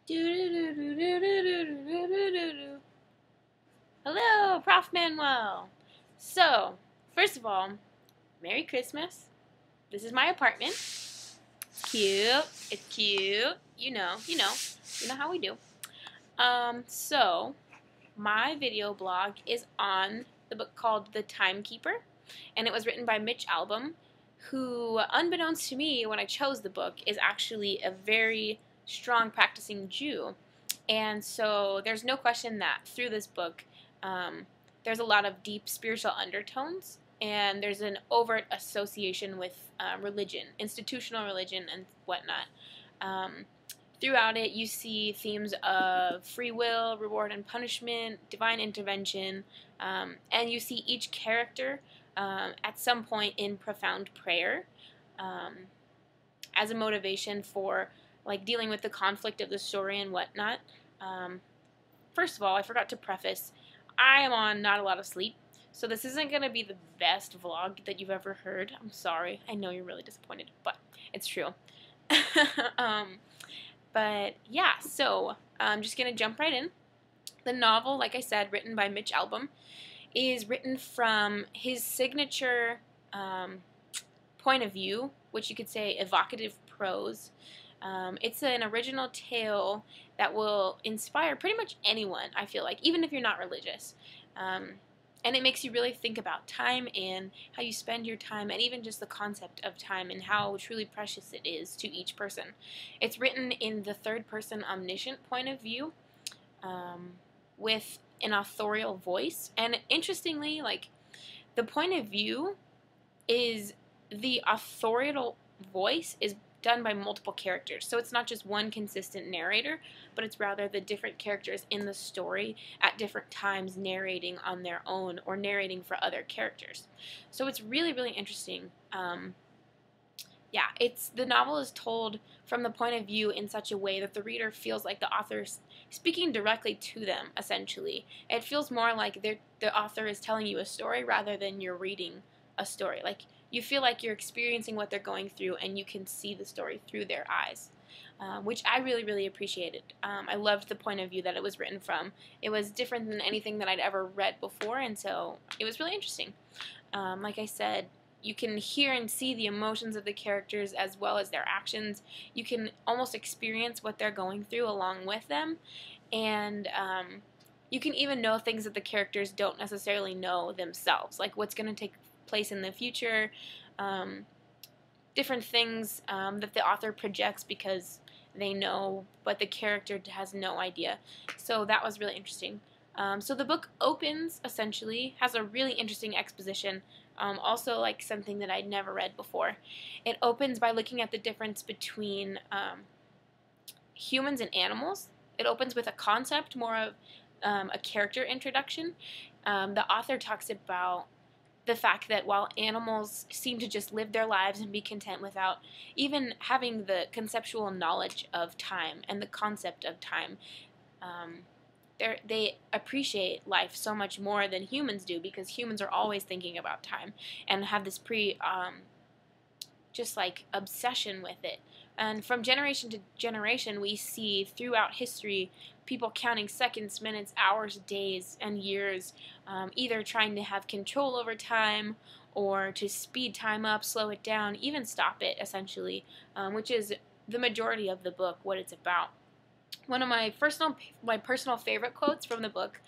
Hello, Prof. Manuel. So, first of all, Merry Christmas. This is my apartment. It's cute. It's cute. You know how we do. So, my video blog is on the book called The Timekeeper, and it was written by Mitch Albom, who, unbeknownst to me when I chose the book, is actually a very strong practicing Jew. And so there's no question that through this book, there's a lot of deep spiritual undertones, and there's an overt association with religion, institutional religion, and whatnot. Throughout it, you see themes of free will, reward and punishment, divine intervention, and you see each character at some point in profound prayer as a motivation for like dealing with the conflict of the story and whatnot. First of all, I forgot to preface, I am on not a lot of sleep, so this isn't going to be the best vlog that you've ever heard. I'm sorry. I know you're really disappointed, but it's true. But yeah, so I'm just going to jump right in. The novel, like I said, written by Mitch Albom, is written from his signature point of view, which you could say evocative prose. It's an original tale that will inspire pretty much anyone, I feel like, even if you're not religious. And it makes you really think about time and how you spend your time, and even just the concept of time and how truly precious it is to each person. It's written in the third-person omniscient point of view, with an authorial voice. And interestingly, like, the point of view is the authorial voice is done by multiple characters. So it's not just one consistent narrator, but it's rather the different characters in the story at different times narrating on their own or narrating for other characters. So it's really, really interesting. Yeah, the novel is told from the point of view in such a way that the reader feels like the author's speaking directly to them, essentially. It feels more like the author is telling you a story rather than you're reading a story. Like, you feel like you're experiencing what they're going through, and you can see the story through their eyes, which I really, really appreciated. I loved the point of view that it was written from. It was different than anything that I'd ever read before, and so it was really interesting. Like I said, you can hear and see the emotions of the characters as well as their actions. You can almost experience what they're going through along with them, and you can even know things that the characters don't necessarily know themselves, like what's going to take place in the future, different things that the author projects because they know, but the character has no idea. So that was really interesting. So the book opens, essentially, has a really interesting exposition, also like something that I'd never read before. It opens by looking at the difference between humans and animals. It opens with a concept, more of a character introduction. The author talks about the fact that while animals seem to just live their lives and be content without even having the conceptual knowledge of time and the concept of time, they appreciate life so much more than humans do, because humans are always thinking about time and have this just like obsession with it. And from generation to generation, we see throughout history people counting seconds, minutes, hours, days, and years, either trying to have control over time or to speed time up, slow it down, even stop it, essentially, which is the majority of the book, what it's about. One of my personal favorite quotes from the book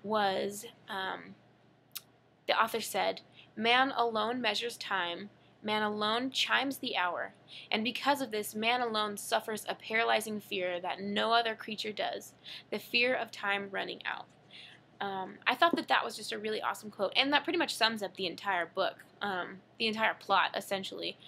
was, the author said, "Man alone measures time. Man alone chimes the hour, and because of this, man alone suffers a paralyzing fear that no other creature does, the fear of time running out." I thought that was just a really awesome quote, and that pretty much sums up the entire book, the entire plot, essentially.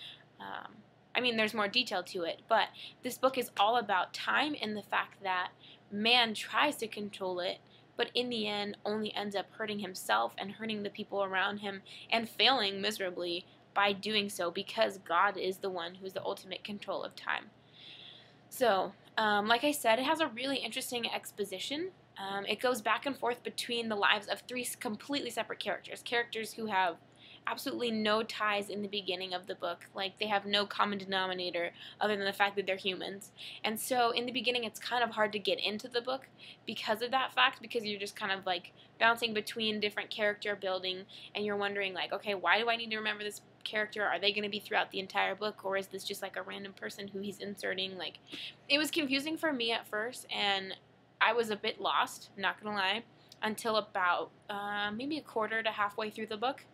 I mean, there's more detail to it, but this book is all about time and the fact that man tries to control it, but in the end only ends up hurting himself and hurting the people around him and failing miserably by doing so, because God is the one who's the ultimate control of time. So, like I said, it has a really interesting exposition. It goes back and forth between the lives of three completely separate characters who have absolutely no ties in the beginning of the book. Like, they have no common denominator other than the fact that they're humans. And so in the beginning it's kind of hard to get into the book because of that fact, because you're just kind of like bouncing between different character building, and you're wondering like, okay, why do I need to remember this character? Are they going to be throughout the entire book, or is this just like a random person who he's inserting? Like, it was confusing for me at first, and I was a bit lost, not gonna lie, until about maybe a quarter to halfway through the book.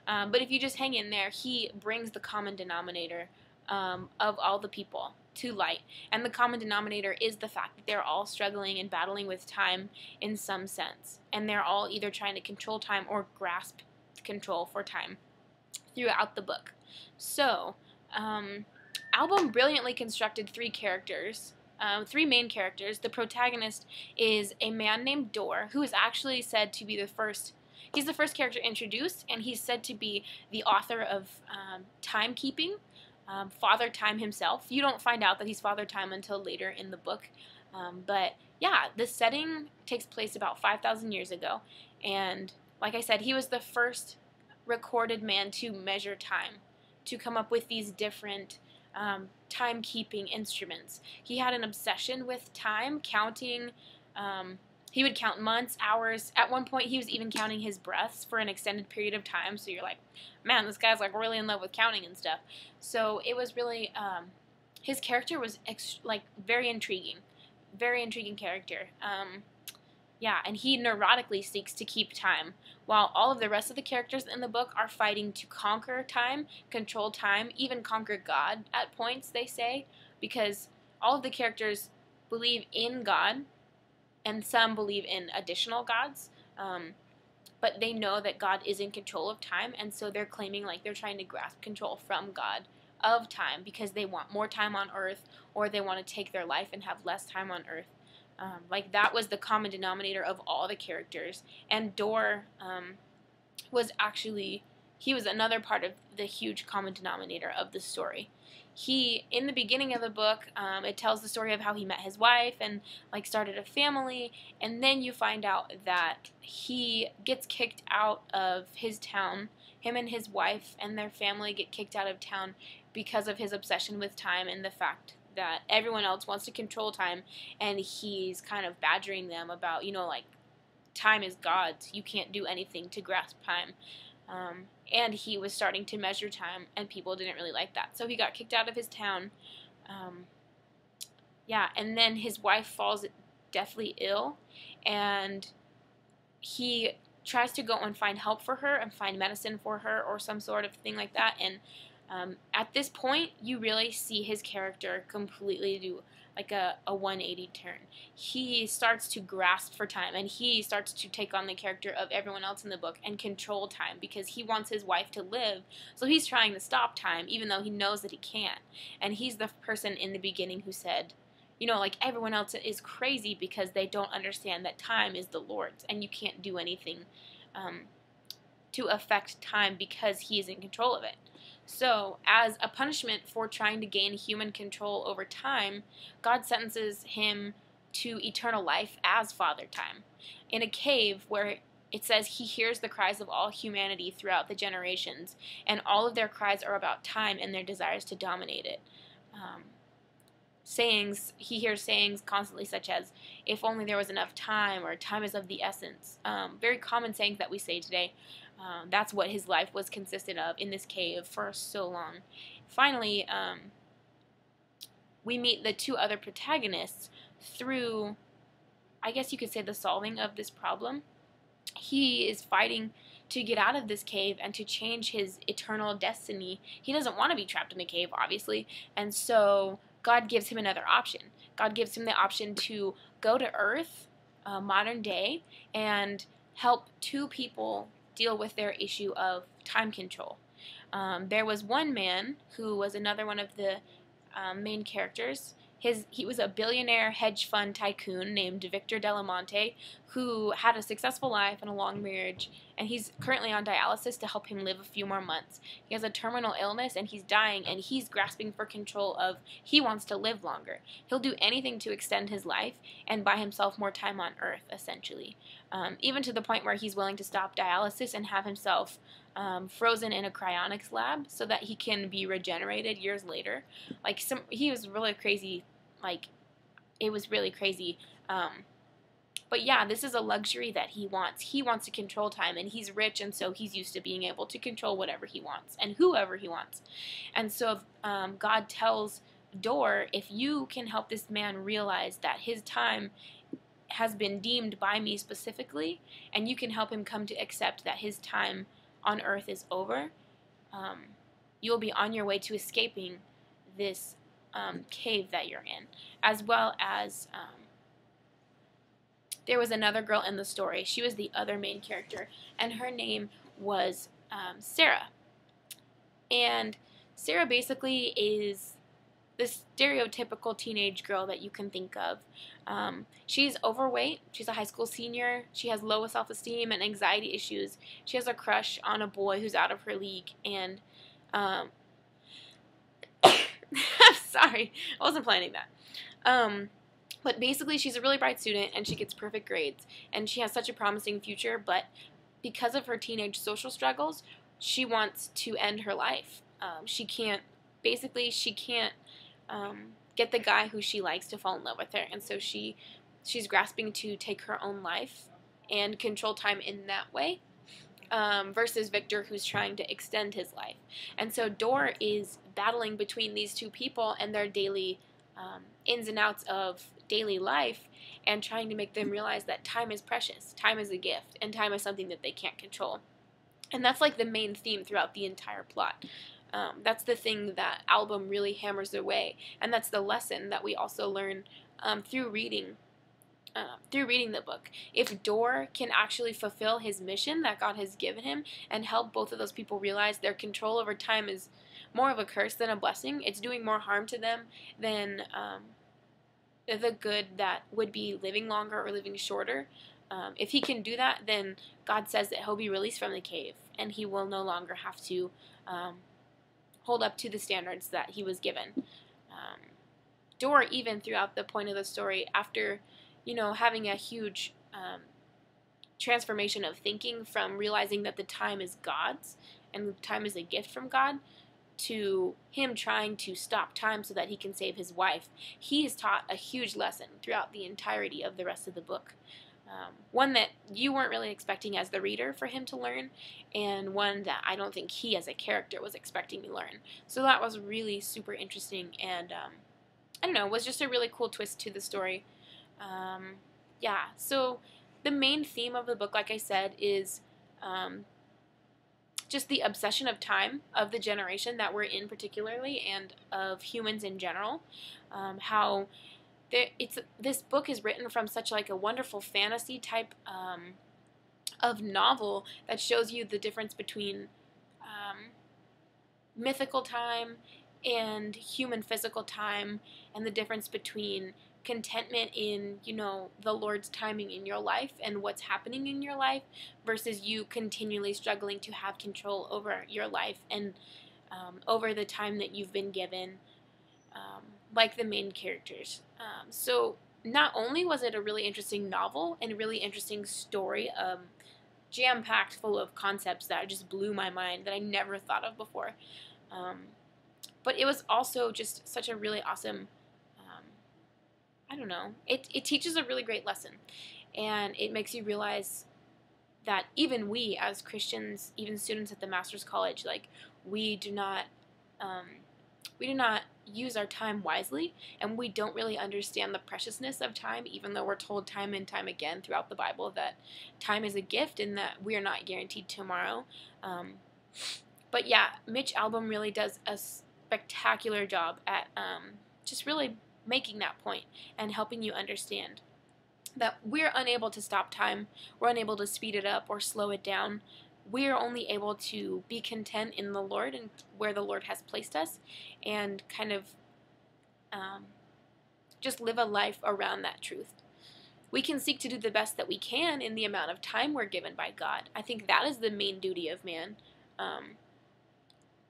But if you just hang in there, he brings the common denominator of all the people to light. And the common denominator is the fact that they're all struggling and battling with time in some sense. And they're all either trying to control time or grasp control for time throughout the book. So, Albom brilliantly constructed three main characters. The protagonist is a man named Dor, who is actually said to be he's the first character introduced, and he's said to be the author of timekeeping, Father Time himself. You don't find out that he's Father Time until later in the book. But yeah, the setting takes place about 5,000 years ago, and like I said, he was the first recorded man to measure time, to come up with these different timekeeping instruments. He had an obsession with time, counting. He would count months, hours. At one point, he was even counting his breaths for an extended period of time. So you're like, man, this guy's like really in love with counting and stuff. So it was really, his character was very intriguing character. Yeah, and he neurotically seeks to keep time, while all of the rest of the characters in the book are fighting to conquer time, control time, even conquer God at points, they say, because all of the characters believe in God, and some believe in additional gods, but they know that God is in control of time, and so they're claiming like they're trying to grasp control from God of time because they want more time on Earth, or they want to take their life and have less time on Earth. Like, that was the common denominator of all the characters. And Dor was another part of the huge common denominator of the story. In the beginning of the book, it tells the story of how he met his wife and like started a family, and then you find out that he gets kicked out of his town. Him and his wife and their family get kicked out of town because of his obsession with time and the fact that everyone else wants to control time, and he's kind of badgering them about, like, time is God's. You can't do anything to grasp time. And he was starting to measure time, and people didn't really like that. So he got kicked out of his town. Yeah, and then his wife falls deathly ill, and he tries to go and find help for her and find medicine for her or some sort of thing like that, and at this point, you really see his character completely do like a 180 turn. He starts to grasp for time, and he starts to take on the character of everyone else in the book and control time because he wants his wife to live. So he's trying to stop time, even though he knows that he can't. And he's the person in the beginning who said, like, everyone else is crazy because they don't understand that time is the Lord's, and you can't do anything to affect time because he is in control of it. So, as a punishment for trying to gain human control over time, God sentences him to eternal life as Father Time in a cave where it says he hears the cries of all humanity throughout the generations, and all of their cries are about time and their desires to dominate it. He hears sayings constantly such as, if only there was enough time, or time is of the essence. Very common sayings that we say today. That's what his life was consisted of in this cave for so long. Finally, we meet the two other protagonists through, I guess you could say, the solving of this problem. He is fighting to get out of this cave and to change his eternal destiny. He doesn't want to be trapped in a cave, obviously, and so God gives him another option. God gives him the option to go to Earth, modern day, and help two people deal with their issue of time control. There was one man who was another one of the main characters. He was a billionaire hedge fund tycoon named Victor Delamonte, who had a successful life and a long marriage, and he's currently on dialysis to help him live a few more months. He has a terminal illness and he's dying, and he's grasping for control of, he wants to live longer. He'll do anything to extend his life and buy himself more time on earth, essentially. Even to the point where he's willing to stop dialysis and have himself frozen in a cryonics lab so that he can be regenerated years later. Like, he was really crazy. Like, it was really crazy. But yeah, this is a luxury that he wants. He wants to control time, and he's rich, and so he's used to being able to control whatever he wants and whoever he wants. And so God tells Dor, if you can help this man realize that his time has been deemed by me specifically, and you can help him come to accept that his time on earth is over, you'll be on your way to escaping this cave that you're in. As well as there was another girl in the story. She was the other main character, and her name was Sarah. And Sarah basically is the stereotypical teenage girl that you can think of. She's overweight. She's a high school senior. She has low self-esteem and anxiety issues. She has a crush on a boy who's out of her league. And I'm sorry, I wasn't planning that. But basically, she's a really bright student, and she gets perfect grades, and she has such a promising future, but because of her teenage social struggles, she wants to end her life. She can't get the guy who she likes to fall in love with her, and so she's grasping to take her own life and control time in that way, versus Victor, who's trying to extend his life. And so Dor is battling between these two people and their daily ins and outs of daily life, and trying to make them realize that time is precious, time is a gift, and time is something that they can't control. And that's like the main theme throughout the entire plot. That's the thing that Albom really hammers away, and that's the lesson that we also learn through reading the book. If Dor can actually fulfill his mission that God has given him and help both of those people realize their control over time is more of a curse than a blessing, it's doing more harm to them than the good that would be living longer or living shorter. If he can do that, then God says that he'll be released from the cave, and he will no longer have to hold up to the standards that he was given. Dor, even throughout the point of the story, after having a huge transformation of thinking from realizing that the time is God's and time is a gift from God, to him trying to stop time so that he can save his wife, he is taught a huge lesson throughout the entirety of the rest of the book. One that you weren't really expecting as the reader for him to learn, and one that I don't think he as a character was expecting to learn. So that was really super interesting, and I don't know, was just a really cool twist to the story. Yeah, so the main theme of the book, like I said, is just the obsession of time of the generation that we're in particularly, and of humans in general. How this book is written from such like a wonderful fantasy type of novel that shows you the difference between mythical time and human physical time, and the difference between contentment in, the Lord's timing in your life and what's happening in your life, versus you continually struggling to have control over your life and over the time that you've been given, like the main characters. So not only was it a really interesting novel and a really interesting story, jam-packed full of concepts that just blew my mind that I never thought of before, but it was also just such a really awesome, I don't know, it teaches a really great lesson, and it makes you realize that even we as Christians, even students at the Master's College, like, we do not use our time wisely, and we don't really understand the preciousness of time, even though we're told time and time again throughout the Bible that time is a gift and that we are not guaranteed tomorrow. But yeah, Mitch Albom really does a spectacular job at just really making that point and helping you understand that we're unable to stop time, we're unable to speed it up or slow it down. We're only able to be content in the Lord and where the Lord has placed us, and kind of just live a life around that truth. we can seek to do the best that we can in the amount of time we're given by God. I think that is the main duty of man.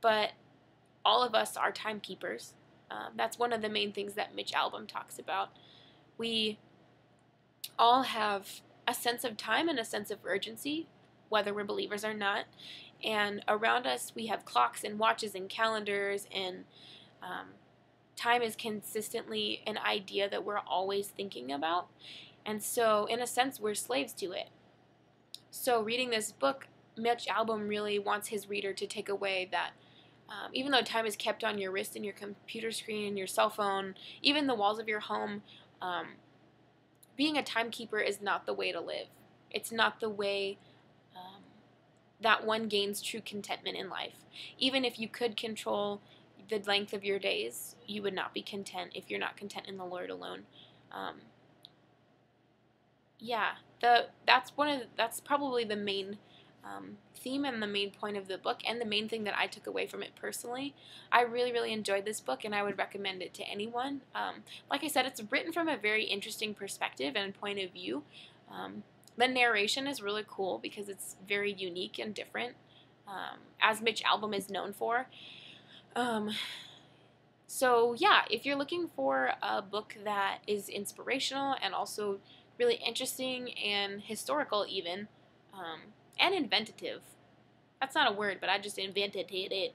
But all of us are timekeepers. That's one of the main things that Mitch Albom talks about. We all have a sense of time and a sense of urgency, whether we're believers or not. And around us, we have clocks and watches and calendars, and time is consistently an idea that we're always thinking about. And so, in a sense, we're slaves to it. So, reading this book, Mitch Albom really wants his reader to take away that even though time is kept on your wrist and your computer screen, your cell phone, even the walls of your home, being a timekeeper is not the way to live. It's not the way that one gains true contentment in life. Even if you could control the length of your days, you would not be content if you're not content in the Lord alone. That's probably the main theme and the main point of the book, and the main thing that I took away from it personally. I really, really enjoyed this book, and I would recommend it to anyone. Like I said, it's written from a very interesting perspective and point of view. The narration is really cool because it's very unique and different, as Mitch Albom is known for. So yeah, if you're looking for a book that is inspirational and also really interesting and historical even, and inventive. That's not a word, but I just invented it.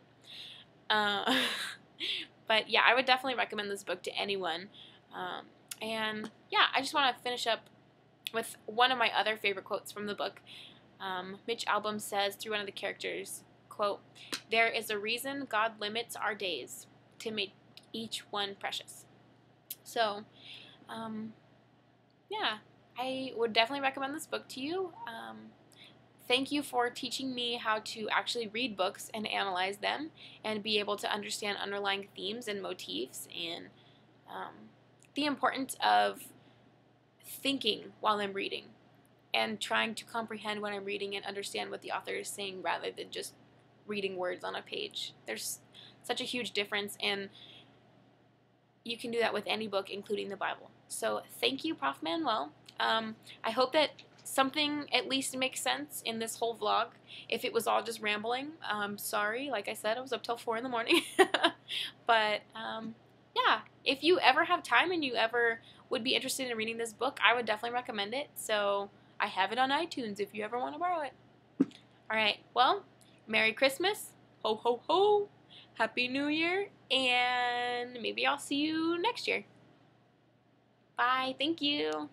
But yeah, I would definitely recommend this book to anyone. And yeah, I just want to finish up with one of my other favorite quotes from the book. Mitch Albom says through one of the characters, quote, "There is a reason God limits our days to make each one precious." So, yeah, I would definitely recommend this book to you. Thank you for teaching me how to actually read books and analyze them and be able to understand underlying themes and motifs, and the importance of thinking while I'm reading and trying to comprehend what I'm reading and understand what the author is saying rather than just reading words on a page. There's such a huge difference, and you can do that with any book, including the Bible. So thank you, Prof. Manuel. I hope that something at least makes sense in this whole vlog. If it was all just rambling, sorry. Like I said, I was up till 4 in the morning. But yeah, if you ever have time and you ever would be interested in reading this book, I would definitely recommend it. So I have it on iTunes if you ever want to borrow it. Alright, well, Merry Christmas, ho ho ho, Happy New Year, and maybe I'll see you next year. Bye, thank you.